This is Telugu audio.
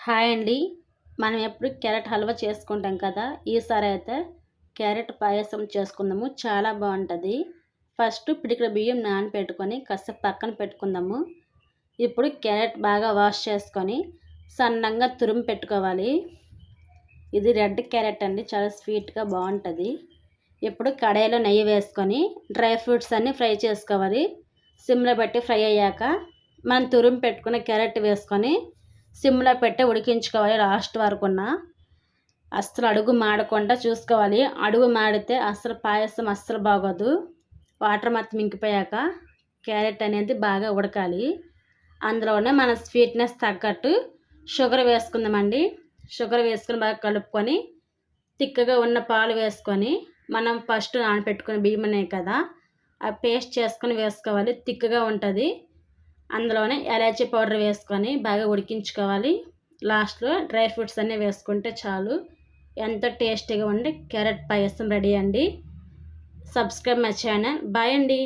హాయ్ అండి. మనం ఎప్పుడు క్యారెట్ హల్వా చేసుకుంటాం కదా! ఈసారి అయితే క్యారెట్ పాయసం చేసుకుందాము. చాలా బావుంటది. ఫస్ట్ పిడికెడు బియ్యం నానపెట్టుకొని కాసేపు పక్కన పెట్టుకుందాము. ఇప్పుడు క్యారెట్ బాగా వాష్ చేసుకొని సన్నంగా తురిమి పెట్టుకోవాలి. ఇది రెడ్ క్యారెట్ అండి. చాలా స్వీట్‌గా బావుంటది. ఇప్పుడు కడాయిలో నెయ్యి వేసుకొని డ్రై ఫ్రూట్స్ అన్నీ ఫ్రై చేసుకోవాలి. సిమ్‌లో పెట్టి ఫ్రై అయ్యాక మనం తురిమి పెట్టుకున్న క్యారెట్ వేసుకొని సిమ్‌లో పెట్టి ఉడికించుకోవాలి లాస్ట్ వరకున్న. అస్సలు అడుగు మాడకుండా చూసుకోవాలి. అడుగు మాడితే అస్సలు పాయసం అస్సలు బాగోదు. వాటర్ మొత్తం ఇంకిపోయాక క్యారెట్ అనేది బాగా ఉడకాలి. అందులోనే మన స్వీట్‌నెస్ తగ్గట్టు షుగర్ వేసుకుందామండి. షుగర్ వేసుకొని బాగా కలుపుకొని తిక్కగా ఉన్న పాలు వేసుకొని మనం ఫస్ట్ నానబెట్టుకున్న బియ్యం ఉన్నాయి కదా! ఆ పేస్ట్ చేసుకొని వేసుకోవాలి. తిక్కగా ఉంటుంది. అందులోనే ఇలాచీ పౌడర్ వేసుకొని బాగా ఉడికించుకోవాలి. లాస్ట్‌లో డ్రై ఫ్రూట్స్ అన్నీ వేసుకుంటే చాలు. ఎంతో టేస్టీగా ఉండే క్యారెట్ పాయసం రెడీ అండి. Subscribe my channel. బాయ్ అండి.